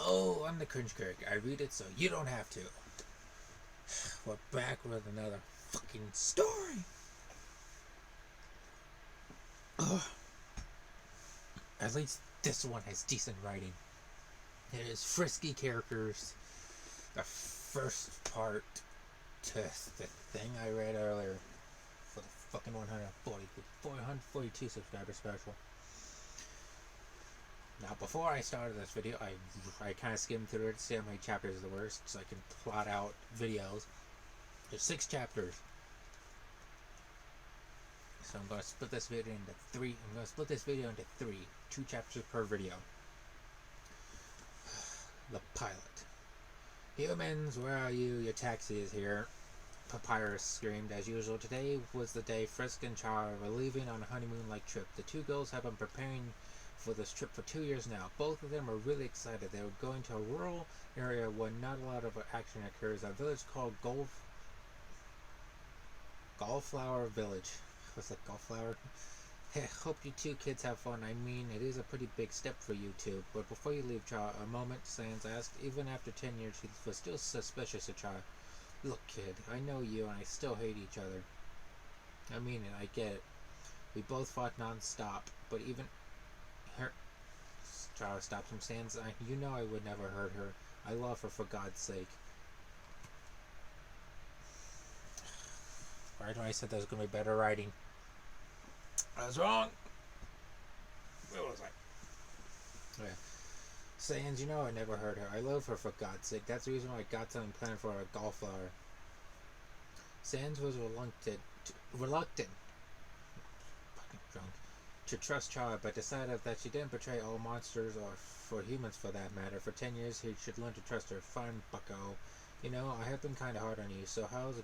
Hello, I'm the Cringe Critic. I read it so you don't have to. We're back with another fucking story. Ugh. At least this one has decent writing. It is frisky characters. The first part to the thing I read earlier for the fucking 442 subscriber special. Now, before I started this video, I kind of skimmed through it to see how many chapters there were, so I can plot out videos. There's 6 chapters, so I'm going to split this video into 3. I'm going to split this video into 3, 2 chapters per video. The pilot. Humans, where are you? Your taxi is here. Papyrus screamed. As usual, today was the day Frisk and Char were leaving on a honeymoon-like trip. The two girls have been preparing for this trip for 2 years now. Both of them are really excited. They were going to a rural area where not a lot of action occurs. A village called Gallflower Village. What's that, Gallflower? Hey, hope you two kids have fun. I mean, it is a pretty big step for you two. But before you leave, Char, a moment, Sans asked. Even after 10 years, he was still suspicious of Char. Look, kid, I know you and I still hate each other. I mean it, I get it. We both fought non-stop, but even her... Char stopped him, Sans. You know I would never hurt her. I love her for God's sake. Right when I said there was going to be better writing. I was wrong. Where was I? Yeah. Sans, you know I never hurt her. I love her for God's sake. That's the reason why I got something planned for a Gallflower. Sans was reluctant, fucking drunk, to trust Char, but decided that she didn't betray all monsters, or for humans for that matter. For 10 years, he should learn to trust her. Fine, bucko. You know, I have been kind of hard on you, so how's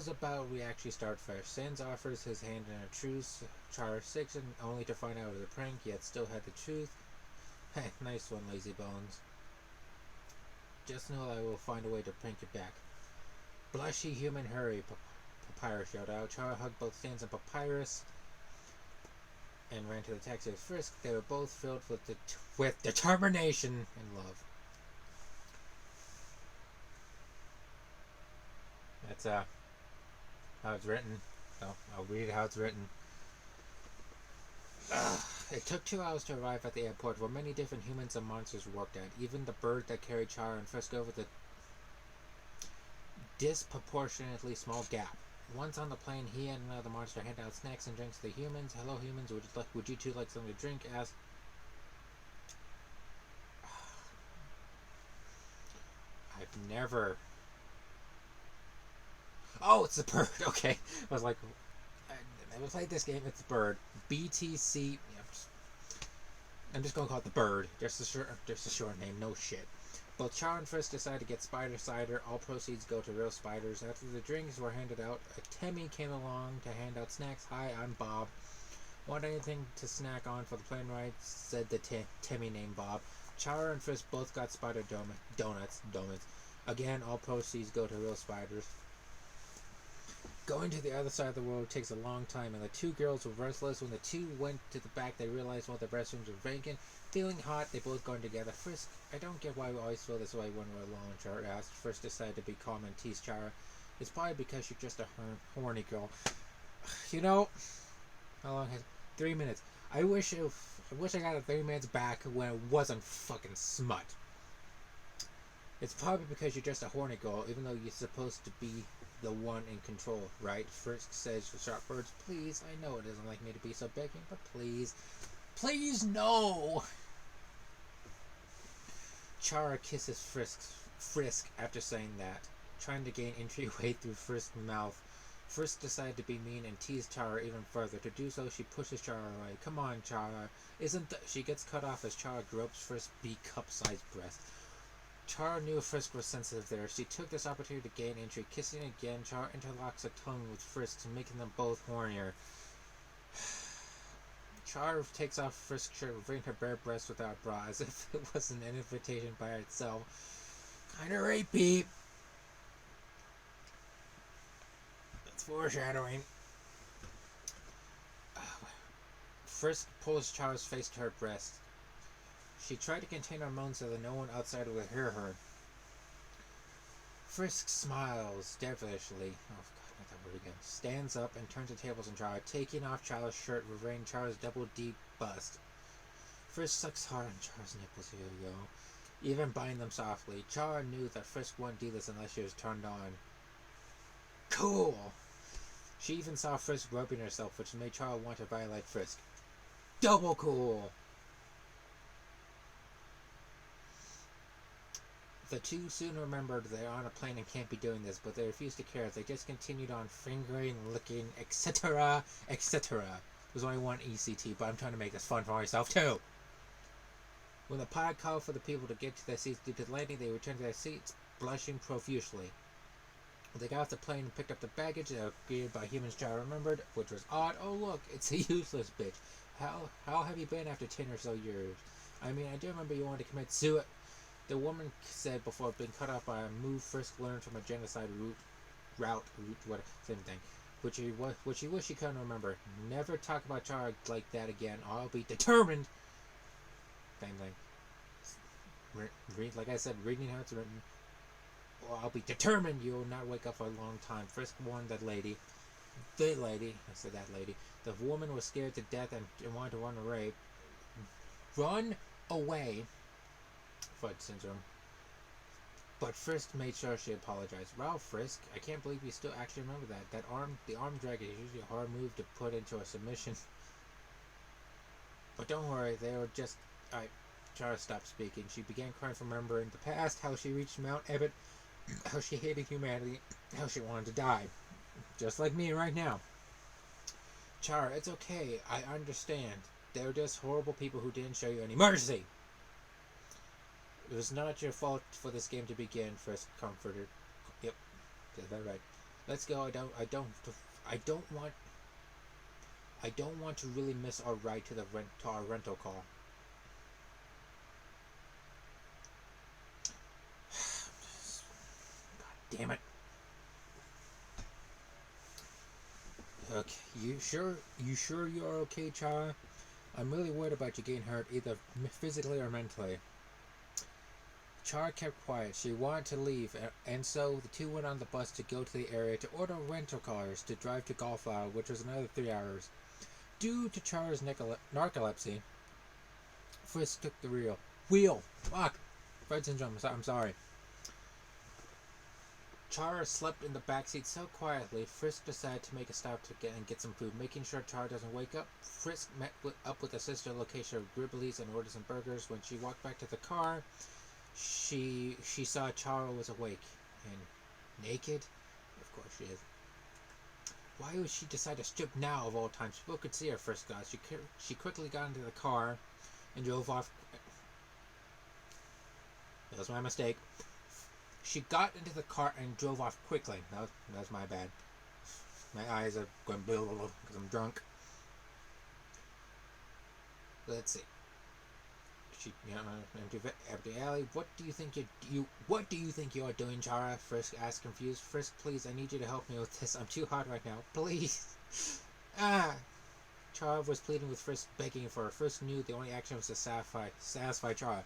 about we actually start fresh? Sans offers his hand in a truce. Char section, only to find out it was a prank, yet still had the truth. Heh, nice one, lazy bones. Just know I will find a way to prank it back. Blushy human, hurry, Papyrus yelled out. Char hugged both Sans and Papyrus and ran to the taxi with Frisk. They were both filled with determination and love. That's how it's written. So I'll read how it's written. It took 2 hours to arrive at the airport, where many different humans and monsters worked at. Even the bird that carried Char and Frisk over the disproportionately small gap. Once on the plane, he and another monster handed out snacks and drinks to the humans. Hello, humans. Would you two like something to drink? Asked. I've never. Oh, it's the bird. Okay, I was like, I never played this game. It's the bird. BTC. I'm just gonna call it the bird. Just a short name. No shit. Both Char and Frisk decide to get spider cider. All proceeds go to real spiders. After the drinks were handed out, a Temmie came along to hand out snacks. Hi, I'm Bob. Want anything to snack on for the plane ride? Said the Temmie named Bob. Char and Frisk both got spider donuts. Again, all proceeds go to real spiders. Going to the other side of the world takes a long time, and the two girls were restless. When the two went to the back, they realized one of the restrooms was vacant. Feeling hot, they both gone together. Frisk, I don't get why we always feel this way when we're alone, Char asked. Frisk decided to be calm and tease Char. It's probably because you're just a horny girl. You know, how long has 3 minutes? I wish I got the 3 minutes back when it wasn't fucking Smut. It's probably because you're just a horny girl, even though you're supposed to be the one in control, right? Frisk says for sharp words, please. I know it isn't like me to be so begging, but please. Please, no! Char kisses Frisk after saying that, trying to gain entryway through Frisk's mouth. Frisk decided to be mean and tease Char even further. To do so, she pushes Char away. Come on, Char. She gets cut off as Char gropes Frisk's big cup-sized breast. Char knew Frisk was sensitive there. She took this opportunity to gain entry. Kissing again, Char interlocks her tongue with Frisk, making them both hornier. Char takes off Frisk's shirt, revealing her bare breast without bra, as if it wasn't an invitation by itself. Kinda rapey. That's foreshadowing. Frisk pulls Char's face to her breast. She tried to contain her moans so that no one outside would hear her. Frisk smiles devilishly. Oh, God, not that word again. Stands up and turns the tables on Chara, taking off Chara's shirt, revealing Chara's double D bust. Frisk sucks hard on Chara's nipples. Here we go. Even bind them softly. Chara knew that Frisk wouldn't do this unless she was turned on. Cool! She even saw Frisk rubbing herself, which made Chara want to violate Frisk. Double cool! The two soon remembered they're on a plane and can't be doing this, but they refused to care. They just continued on fingering, licking, etc., etc. There's only one ECT, but I'm trying to make this fun for myself too. When the pilot called for the people to get to their seats due to the landing, they returned to their seats, blushing profusely. They got off the plane and picked up the baggage that was greeted by humans Chara remembered, which was odd. Oh look, it's a useless bitch. How have you been after 10 or so years? I mean, I do remember you wanted to commit suicide. The woman said before being cut off by a move Frisk learned from a genocide route, same thing, which he wished he couldn't remember. Never talk about Chara like that again. I'll be determined. Same thing. Like I said, reading how it's written. Well, I'll be determined you will not wake up for a long time. Frisk warned that lady. The lady. I said that lady. The woman was scared to death and wanted to run away. Run away. Fudge syndrome. But Frisk made sure she apologized. Wow, Frisk, I can't believe you still actually remember that. The arm drag is usually a hard move to put into a submission. But don't worry, they were just... Chara stopped speaking. She began crying from remembering the past, how she reached Mount Ebott, how she hated humanity, how she wanted to die. Just like me right now. Chara, it's okay. I understand. They were just horrible people who didn't show you any mercy. It was not your fault for this game to begin, Frisk comforted. Yep, is that right? Let's go. I don't want to really miss our ride to our rental car. God damn it. Okay, you sure you're okay, Chara? I'm really worried about you getting hurt, either physically or mentally. Chara kept quiet. She wanted to leave, and so the two went on the bus to go to the area to order rental cars to drive to Gulflower, which was another 3 hours. Due to Chara's narcolepsy, Frisk took the wheel. Fuck! Fred syndrome, I'm sorry. Chara slept in the backseat so quietly, Frisk decided to make a stop to get some food. Making sure Chara doesn't wake up, Frisk met up with a sister location of Gribblies and ordered some burgers. When she walked back to the car, she saw Chara was awake and naked. Of course she is. Why would she decide to strip now of all times? People could see her, Frisk thought. She quickly got into the car and drove off. That was my mistake. She got into the car and drove off quickly. That was my bad. My eyes are going blah blah blah because I'm drunk. Let's see. She, empty alley. What do you think you are doing, Chara? Frisk asked, confused. Frisk, please, I need you to help me with this. I'm too hot right now. Please. Chara was pleading with Frisk, begging for her. Frisk knew the only action was to satisfy Chara.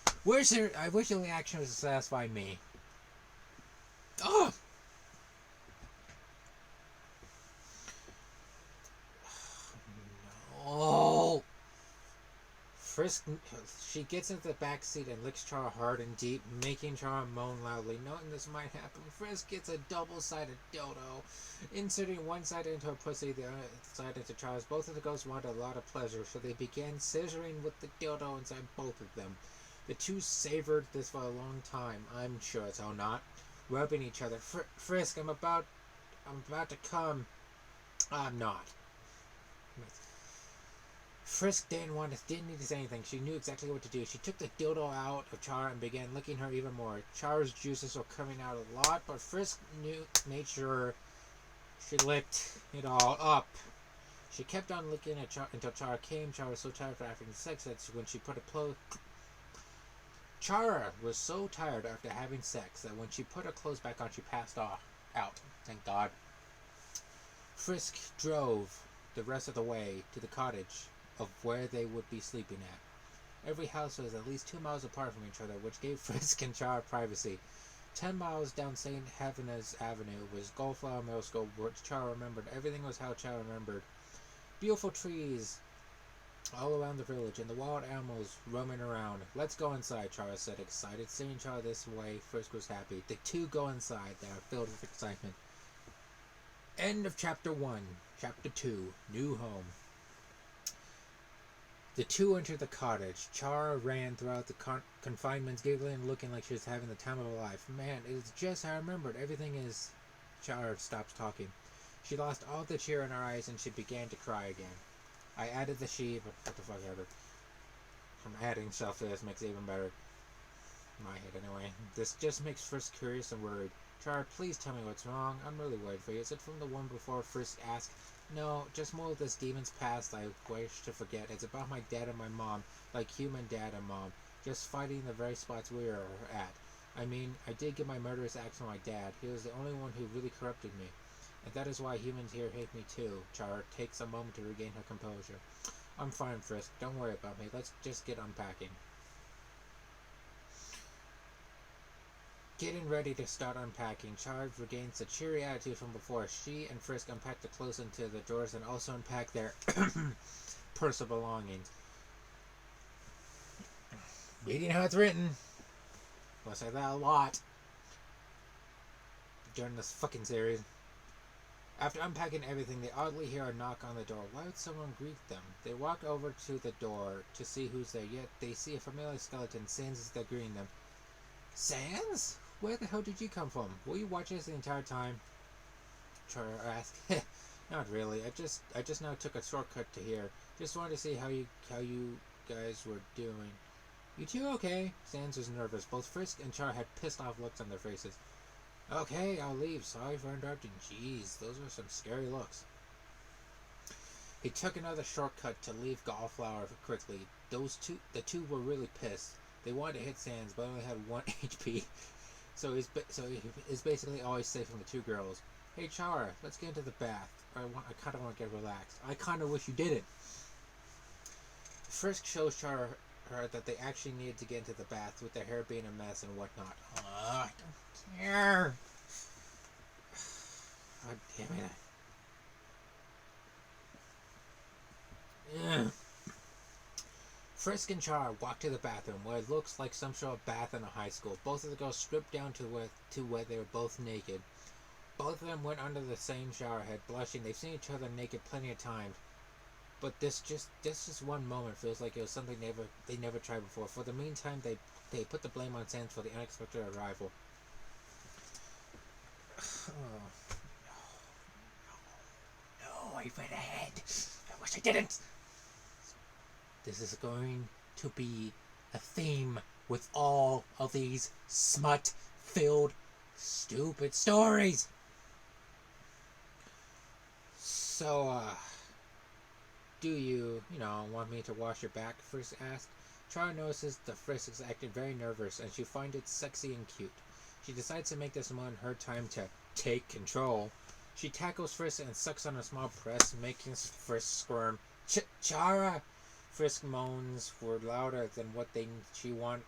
I wish the only action was to satisfy me. Oh! No! Frisk, she gets into the back seat and licks Chara hard and deep, making Chara moan loudly. Knowing this might happen, Frisk gets a double-sided dildo, inserting one side into her pussy, the other side into Chara's. Both of the girls wanted a lot of pleasure, so they began scissoring with the dildo inside both of them. The two savored this for a long time. I'm sure it's all not. Rubbing each other. Frisk, I'm about to come. I'm not. Frisk didn't need to say anything. She knew exactly what to do. She took the dildo out of Chara and began licking her even more. Chara's juices were coming out a lot, but Frisk made sure she licked it all up. She kept on licking at until Chara came. Chara was so tired after having sex that when she put Chara was so tired after having sex that when she put her clothes back on, she passed out. Thank God. Frisk drove the rest of the way to the cottage of where they would be sleeping at. Every house was at least 2 miles apart from each other, which gave Frisk and Char privacy. 10 miles down St. Helens Avenue was Goldflower Middle School, which Char remembered. Everything was how Char remembered. Beautiful trees all around the village, and the wild animals roaming around. Let's go inside, Char said, excited. Seeing Char this way, Frisk was happy. The two go inside. They are filled with excitement. End of Chapter 1. Chapter 2. New Home. The two entered the cottage. Char ran throughout the confinements, giggling and looking like she was having the time of her life. Man, it's just how I remembered. Everything is... Char stops talking. She lost all the cheer in her eyes, and she began to cry again. I added the she, but what the fuck ever. I'm adding stuff to this makes it even better. My head, anyway. This just makes Frisk curious and worried. Char, please tell me what's wrong. I'm really worried for you. Is it from the one before? Frisk asked. No, just more of this demon's past I wish to forget. It's about my dad and my mom, like human dad and mom, just fighting the very spots we were at. I mean, I did get my murderous axe from my dad. He was the only one who really corrupted me. And that is why humans here hate me too. Char takes a moment to regain her composure. I'm fine, Frisk. Don't worry about me. Let's just get unpacking. Getting ready to start unpacking, Char regains the cheery attitude from before. She and Frisk unpack the clothes into the drawers and also unpack their personal belongings. Reading how it's written. I'll say that a lot during this fucking series. After unpacking everything, they oddly hear a knock on the door. Why would someone greet them? They walk over to the door to see who's there, yet they see a familiar skeleton. Sans is there greeting them. Sans? Where the hell did you come from? Were you watching us the entire time? Char asked. Not really. I just now took a shortcut to here. Just wanted to see how you guys were doing. You two okay? Sans was nervous. Both Frisk and Char had pissed off looks on their faces. Okay, I'll leave. Sorry for interrupting. Jeez, those are some scary looks. He took another shortcut to leave Goldflower quickly. The two were really pissed. They wanted to hit Sans, but only had 1 HP. So he's basically always safe from the two girls. Hey Chara, let's get into the bath. I kind of want to get relaxed. I kind of wish you didn't. Frisk shows Chara that they actually needed to get into the bath, with their hair being a mess and whatnot. I don't care. God damn it. Yeah. Frisk and Char walk to the bathroom, where it looks like some sort of bath in a high school. Both of the girls stripped down to where they were both naked. Both of them went under the same shower head, blushing. They've seen each other naked plenty of times. But this one moment feels like it was something they never tried before. For the meantime, they put the blame on Sans for the unexpected arrival. Oh, no, I read ahead. I wish I didn't. This is going to be a theme with all of these smut-filled, stupid stories. So, do you want me to wash your back? Frisk asked. Char notices the Frisk is acting very nervous, and she finds it sexy and cute. She decides to make this moment her time to take control. She tackles Frisk and sucks on a small breast, making Frisk squirm. Chara! Frisk moans were louder than what she wanted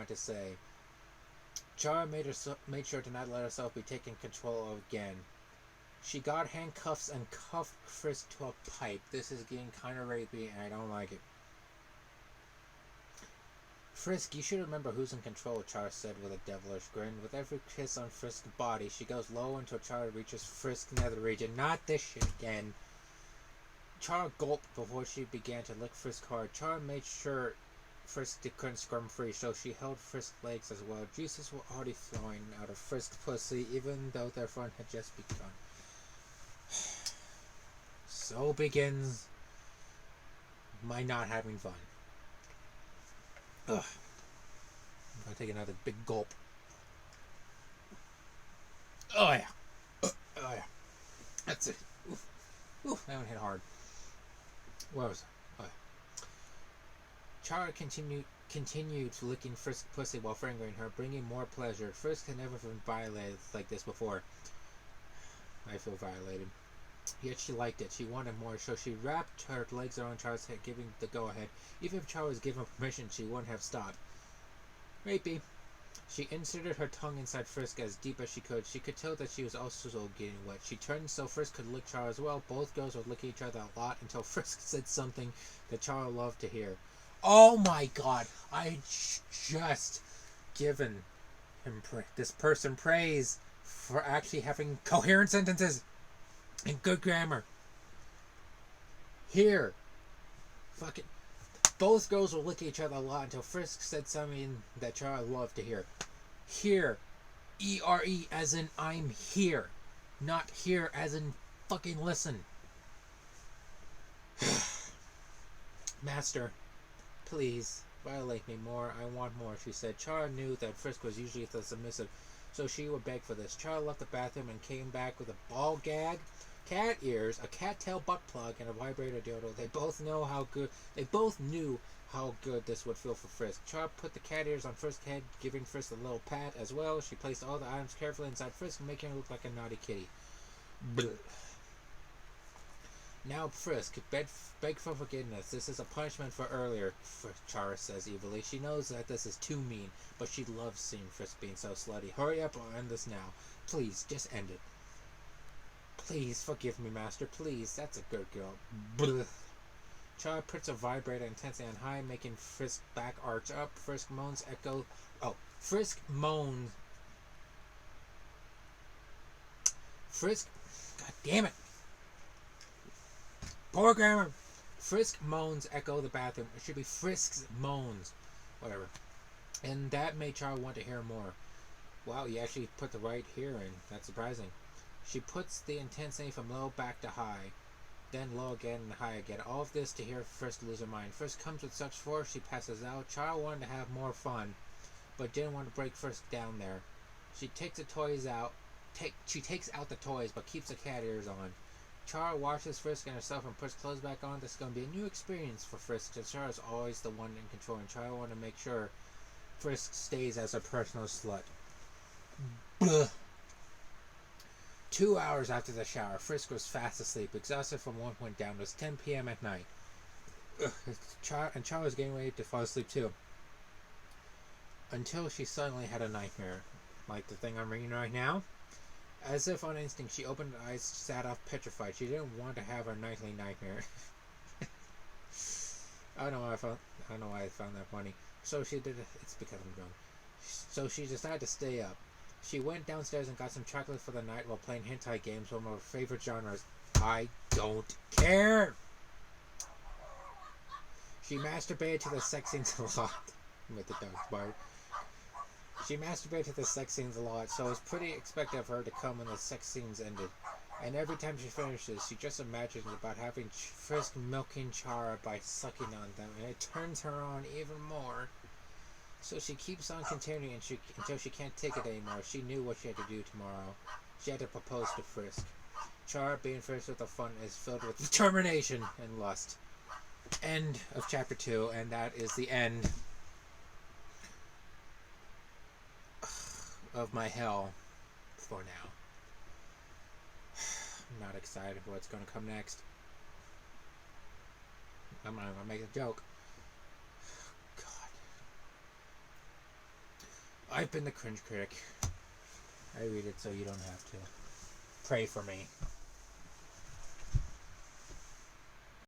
to say. Chara made sure to not let herself be taken control of again. She got handcuffs and cuffed Frisk to a pipe. This is getting kind of rapey, and I don't like it. Frisk, you should remember who's in control, Char said with a devilish grin. With every kiss on Frisk's body, she goes low until Char reaches Frisk's nether region. Not this shit again. Char gulped before she began to lick Frisk hard. Char made sure Frisk couldn't squirm free, so she held Frisk's legs as well. Juices were already flowing out of Frisk's pussy, even though their fun had just begun. So begins my not having fun. Ugh. I'm gonna take another big gulp. Oh yeah. Oh yeah. That's it. Oof. Oof. That one hit hard. Where was I? Oh yeah. Chara continued licking Frisk's pussy while fingering her, bringing more pleasure. Frisk had never been violated like this before. I feel violated. Yet she liked it. She wanted more, so she wrapped her legs around Char's head, giving the go-ahead. Even if Char was given permission, she wouldn't have stopped. Maybe. She inserted her tongue inside Frisk as deep as she could. She could tell that she was also getting wet. She turned so Frisk could lick Char as well. Both girls were licking each other a lot until Frisk said something that Char loved to hear. Oh my god! I just given this person praise for actually having coherent sentences and good grammar. Here. Fucking. Both girls were licking each other a lot until Frisk said something that Char loved to hear. Here. E-R-E as in I'm here. Not here as in fucking listen. Master, please, violate me more. I want more, she said. Char knew that Frisk was usually the submissive, so she would beg for this. Char left the bathroom and came back with a ball gag, cat ears, a cattail butt plug, and a vibrator dildo. They both knew how good this would feel for Frisk. Char put the cat ears on Frisk's head, giving Frisk a little pat as well. She placed all the items carefully inside Frisk, making her look like a naughty kitty. Blech. Now Frisk, beg for forgiveness. This is a punishment for earlier, Char says evilly. She knows that this is too mean, but she loves seeing Frisk being so slutty. Hurry up or end this now. Please, just end it. Please, forgive me, Master. Please, that's a good girl. Blech. Char puts a vibrator intensely on high, making Frisk back arch up. Frisk moans echo. Oh, Frisk moans. Frisk. God damn it. Poor grammar. Frisk moans echo the bathroom. It should be Frisk's moans. Whatever. And that made Char want to hear more. Wow, you actually put the right here in. That's surprising. She puts the intensity from low back to high. Then low again and high again. All of this to hear Frisk lose her mind. Frisk comes with such force she passes out. Char wanted to have more fun, but didn't want to break Frisk down there. She takes the toys out. She takes out the toys, but keeps the cat ears on. Char washes Frisk and herself and puts clothes back on. This is going to be a new experience for Frisk, because Char is always the one in control, and Char wanted to make sure Frisk stays as a personal slut. Blah. 2 hours after the shower, Frisk was fast asleep, exhausted from what went down. It was 10 p.m. at night. Char was getting ready to fall asleep too. Until she suddenly had a nightmare. Like the thing I'm reading right now. As if on instinct, she opened her eyes, sat off petrified. She didn't want to have her nightly nightmare. I don't know why I found that funny. So she did. It's because I'm drunk. So she decided to stay up. She went downstairs and got some chocolate for the night while playing hentai games, one of her favorite genres. I don't care! She masturbated to the sex scenes a lot. With the dog bark. She masturbated to the sex scenes a lot, so it was pretty expected of her to come when the sex scenes ended. And every time she finishes, she just imagines about having Frisk milking Chara by sucking on them, and it turns her on even more. So she keeps on continuing until she can't take it anymore. She knew what she had to do tomorrow. She had to propose to Frisk. Char, being faced with the fun, is filled with determination and lust. End of chapter 2, and that is the end of my hell for now. I'm not excited for what's going to come next. I'm not going to make a joke. I've been the Cringe Critic. I read it so you don't have to. Pray for me.